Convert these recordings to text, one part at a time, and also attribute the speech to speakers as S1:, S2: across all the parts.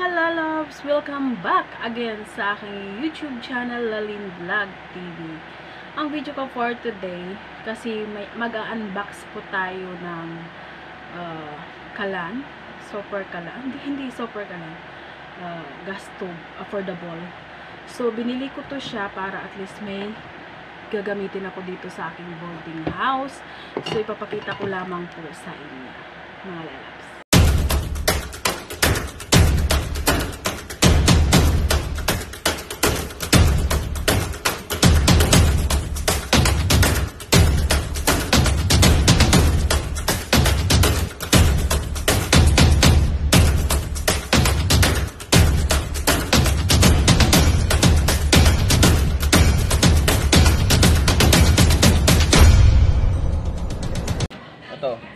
S1: mga lalabs! Welcome back again sa aking YouTube channel, Lalin Vlog TV. Ang video ko for today, kasi mag-unbox po tayo ng kalan. Super kalan. Hindi super kalan. Gas stove. Affordable. So, binili ko to siya para at least may gagamitin ako dito sa aking boarding house. So, ipapakita ko lamang po sa inyo, mga lalabs.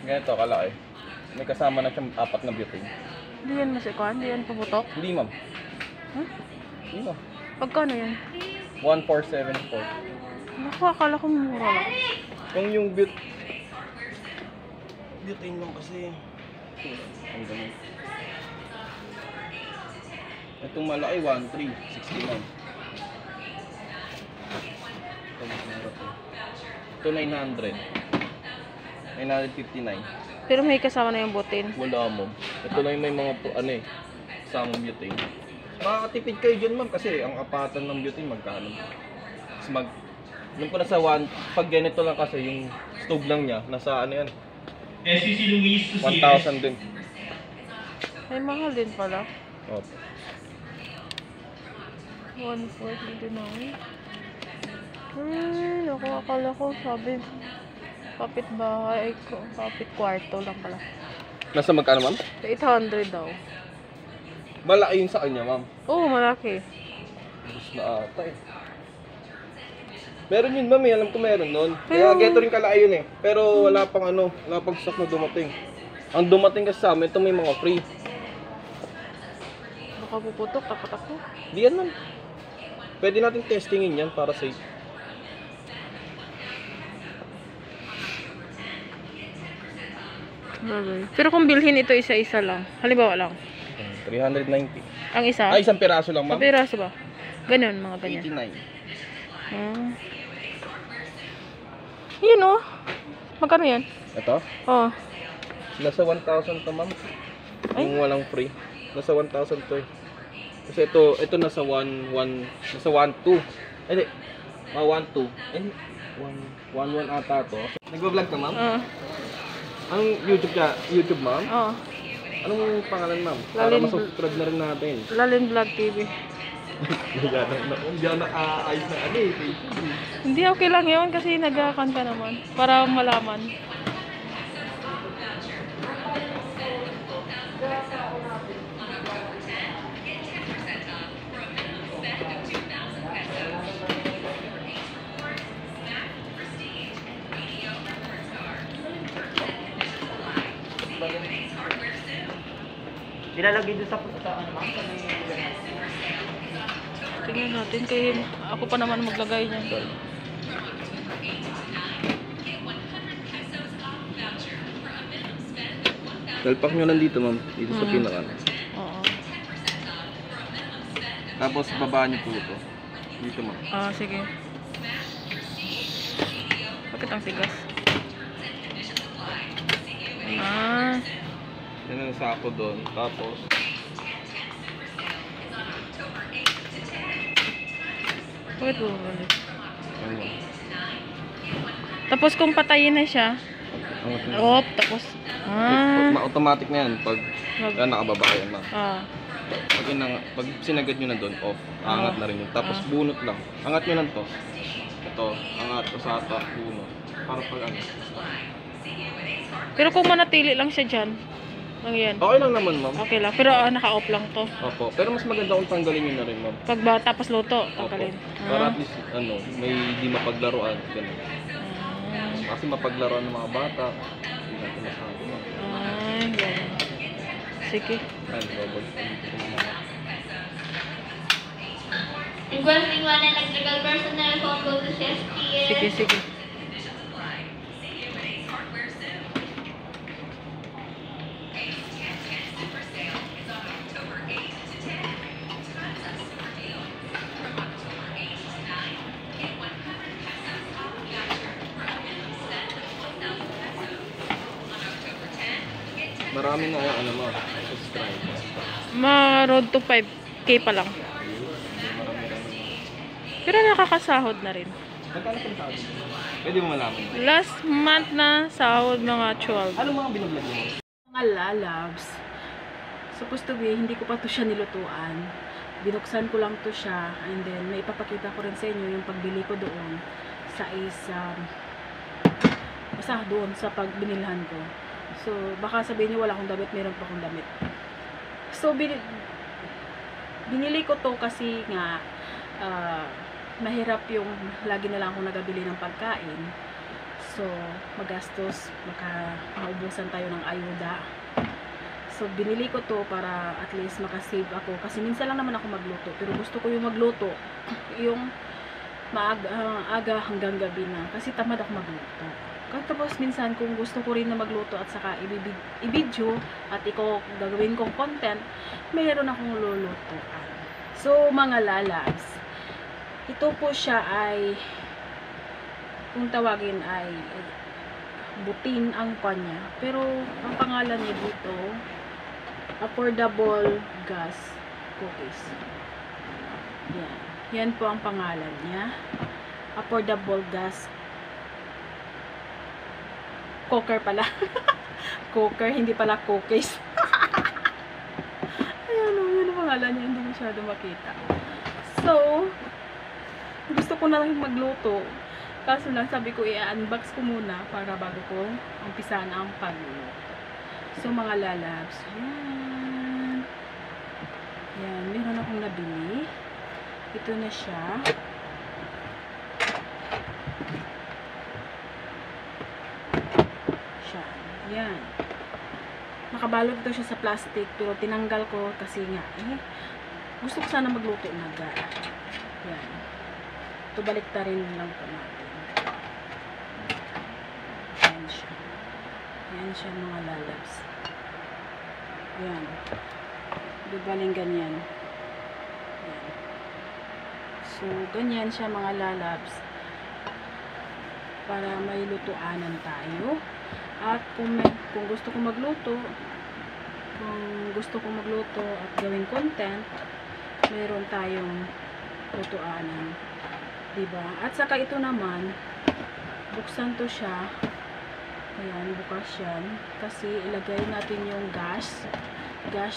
S2: Ganito kalaki. May kasama na siyang 4 na butane.
S1: Hindi yan masikuan? Hindi yan pabutok?
S2: Hindi ma'am.
S1: Huh?
S2: Hindi ma'am.
S1: Pagkano yan?
S2: 1474.
S1: Naku, akala ko mura lang.
S2: Yung butane lang kasi. Ang ganun. Itong malaki 1369. Ito 900. 959.
S1: Pero may kasama na yung butin.
S2: Wala mo. Ito lang yung may mga kasamang butane. Makakatipid kayo dyan ma'am kasi ang apatan ng butane magkano. Nung ko nasa pag ganito lang kasi yung stove lang niya, nasa ano yan?
S3: SCC Luis
S2: 1,000 din.
S1: May mahal din pala.
S2: Opo.
S1: 1,429. Naku, akala ko sabi kapit bahay, kapit kwarto lang pala.
S2: Nasa magkano ma'am?
S1: 800 daw.
S2: Malaki yun sa kanya ma'am.
S1: Oo, malaki.
S2: Gusto na ata eh. Meron yun ma'am eh, alam ko meron nun. Kaya geto rin kalaki yun eh. Pero wala pang wala pang stock na dumating. Ang dumating kasi sa amin, ito may mga free.
S1: Baka puputok, tapatak ko.
S2: Di yan ma'am. Pwede natin testingin yan para safe.
S1: Pero kung bilhin ito isa-isa lang, halimbawa lang,
S2: 390.
S1: ang isa?
S2: Ay, isang piraso lang ma'am.
S1: Sa piraso ba? Ganun, mga ganyan.
S2: 89.
S1: Yun oh. Magkano yan?
S2: Ito?
S1: Oh.
S2: Nasa 1,000 to ma'am. Yung walang free. Nasa 1,000 to eh. Kasi ito nasa 1,2. Ay, di. 1,2. Eh, 1,1 ata to. Nagbablog ka ma'am? Anong YouTube ma'am?
S1: Oo.
S2: Anong pangalan ma'am? Para masubscribe na rin natin.
S1: Lalin Vlog TV.
S2: Hindi na ayos na eh.
S1: Hindi, okay lang yun kasi nag-account ka naman. Para malaman.
S3: Ilalagay doon sa ano ma'am?
S1: Tingnan natin kaya ako pa naman maglagay niyan.
S2: Salpak nyo lang dito ma'am. Dito sa pinaka.
S1: Oo.
S2: Tapos babaan nyo po ito. Dito ma'am.
S1: Sige. Bakit ang tigas?
S2: Yan ang sako doon. Tapos
S1: Bakit bumalik?
S2: ano?
S1: Tapos kung patayin na siya, tapos
S2: Automatic na yan pag nakababa yan ma'am. Pag sinagad nyo na doon, off. Angat na rin yun. Tapos bunot lang. Angat nyo lang to. Ito, angat, usata, bunot. Para pag ano.
S1: Pero kung manatili lang siya dyan, lang yan.
S2: Okay lang naman ma'am.
S1: Okay lang. Pero naka-off lang to.
S2: Opo. Pero mas maganda kung tanggalin nyo na rin ma'am.
S1: Pag tapos luto, tanggalin.
S2: Para at least may di mapaglaruan. Ganun. Kasi mapaglaruan ng mga bata. Hindi natin masabi ma'am.
S1: Ganun. Sige.
S4: Requesting one electrical personnel phone call to Chef Kiel.
S1: Sige.
S2: marami na yung ano mo, subscribers.
S1: Ma-road to 5K pa lang. Pero nakakasahod na rin.
S2: Magkano pa sa atin? Pwede mo malaman.
S1: Last month na sahod mga 12.
S2: Ano mga binablog mo?
S1: Mga lalabs. Supposed to be, hindi ko pa to siya nilutuan. Binuksan ko lang to siya. And then, may ipapakita ko rin sa inyo yung pagbili ko doon sa isang basta doon sa pagbinilhan ko. So, baka sabihin niyo wala akong damit, meron pa akong damit. So, binili ko to kasi nga mahirap yung lagi na lang akong nagabili ng pagkain. So, magastos, maubusan tayo ng ayuda. So, binili ko to para at least makasave ako. Kasi minsan lang naman ako magluto. Pero gusto ko yung magluto. Yung aga hanggang gabi na. Kasi tamad ako magluto. Tapos minsan kung gusto ko rin na magluto at saka i-video at gagawin kong content, mayroon akong lulutuan. So, mga lalabs, ito po siya ay, kung tawagin ay butin ang kanya. Pero, ang pangalan niya dito, affordable gas cookies. Yan. Yan po ang pangalan niya. Affordable gas cooker pala. Cooker, hindi pala cookies. Ayan o, yun ang pangalan niya. Hindi masyado makita. So, gusto ko na lang magluto. Kaso lang, sabi ko, i-unbox ko muna para bago ko umpisan ang pagluluto. So, mga lalabs. Ayan. Ayan, meron akong nabili. Ito na siya. Yan. Nakabalot ito siya sa plastic pero tinanggal ko kasi nga gusto ko sana magluto na agad. Yan. Ito baliktarin lang po natin. Yan siya. Yan siya mga lalabs. Yan. Dubaling ganyan. Yan. So, ganyan siya mga lalabs. Para may lutuanan tayo. At kung gusto ko magluto, at gawing content, mayroon tayong lutuanan. Diba? At saka ito naman, buksan to siya. Ayan, bukas yan. Kasi ilagay natin yung gas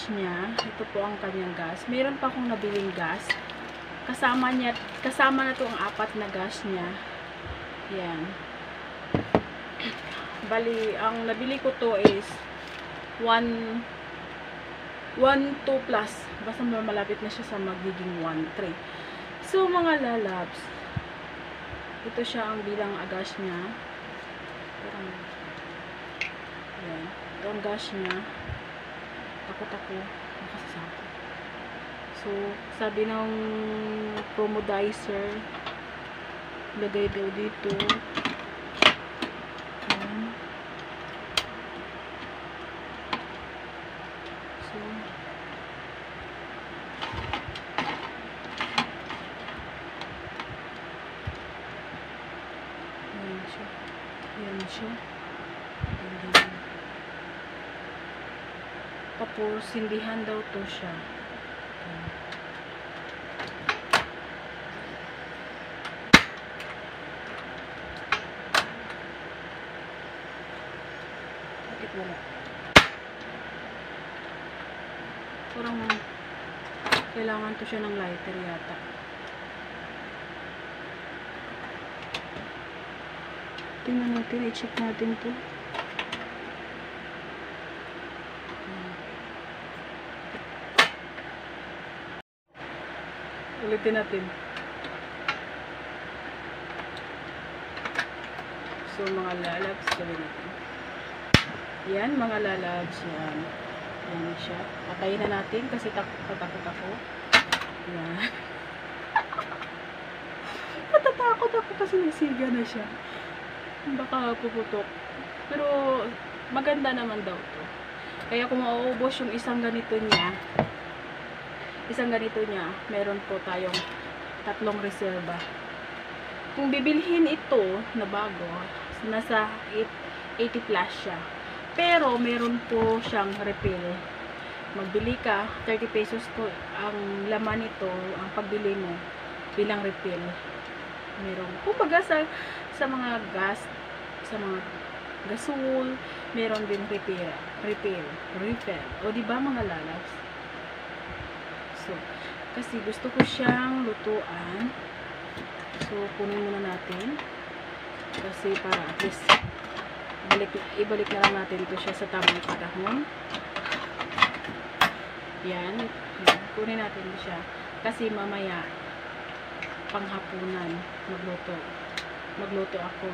S1: niya. Ito po ang kanyang gas. Mayroon pa akong nabiling gas. Kasama na to ang 4 na gas niya. Yan. Bali, ang nabili ko to is 1.2 plus. Basta malapit na siya sa magiging 1.3. So, mga lalabs, ito siya ang bilang gas niya. Ayan. Ito ang gas niya. Takot ako. Nakasasako. So, sabi ng promodizer, lagay daw dito. Yan siya. Tapos, sindihan daw to siya. Bakit wala? Parang kailangan to siya ng lighter yata. Tingnan natin, i-check natin to. Ulitin natin. So, mga lalabs, gawin natin. Yan, mga lalabs, yan. Yan siya. Patayin na natin kasi takot ako. Yan. Natatakot ako kasi nasiga na siya. Baka puputok. Pero, maganda naman daw to. Kaya kung mauubos yung isang ganito niya, meron po tayong 3 reserva. Kung bibilhin ito na bago, nasa 80 plus siya. Pero meron po siyang refill. Magbili ka, 30 pesos po ang laman nito, ang pagbili mo bilang refill. Meron, kumbaga sa mga gas, sa mga gasol, meron din refill. O di ba mga lalabs? So, kasi gusto ko siyang lutuan. So, kunin muna natin. Kasi para at least ibalik na lang natin ito siya sa tamang panahon. Yan. Kunin natin siya. Kasi mamaya panghapunan magluto ako.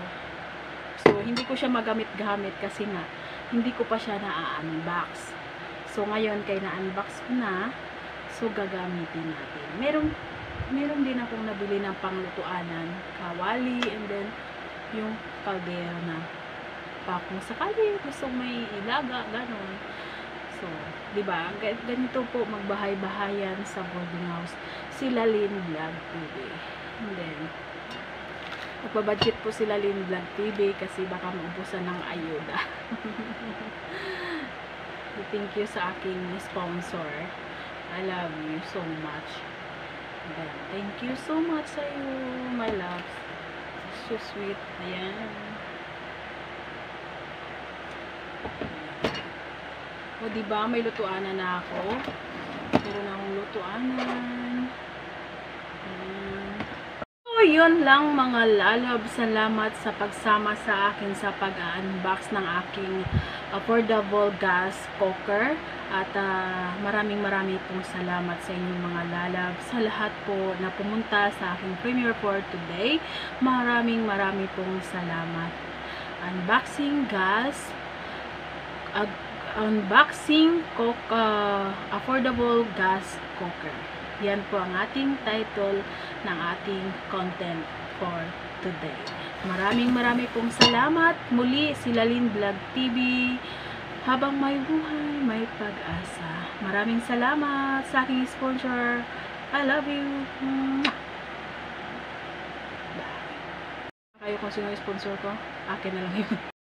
S1: So, hindi ko siya magamit-gamit kasi nga hindi ko pa siya na-unbox. So, ngayon kay na-unbox ko na, so gagamitin natin. Meron din akong nabili ng panglutuanan, kawali, and then yung kaldero na pa kung sakali gusto may ilaga, ganon. So, di ba? Ganito po magbahay-bahayan sa boarding house. Sila Lynn Vlog TV. And then, nagpa-budget po sila Lynn Vlog TV kasi baka maubusan ng ayuda. Thank you sa aking sponsor. I love you so much. And then, thank you so much sa iyo, my loves. So sweet. Ayan. O, diba, may lutuanan na ako. Meron akong lutuanan. So, yun lang mga lalab. Salamat sa pagsama sa akin sa pag-unbox ng aking affordable gas cooker. At maraming pong salamat sa inyong mga lalab. Sa lahat po na pumunta sa aking premiere for today. Maraming pong salamat. Unboxing gas. Unboxing affordable gas cooker. Yan po ang ating title ng ating content for today. Maraming pong salamat. Muli, sila Lynn Vlog TV. Habang may buhay, may pag-asa. Maraming salamat sa aking sponsor. I love you. Bye. Kayo kung sino yung sponsor ko, akin na lang yun.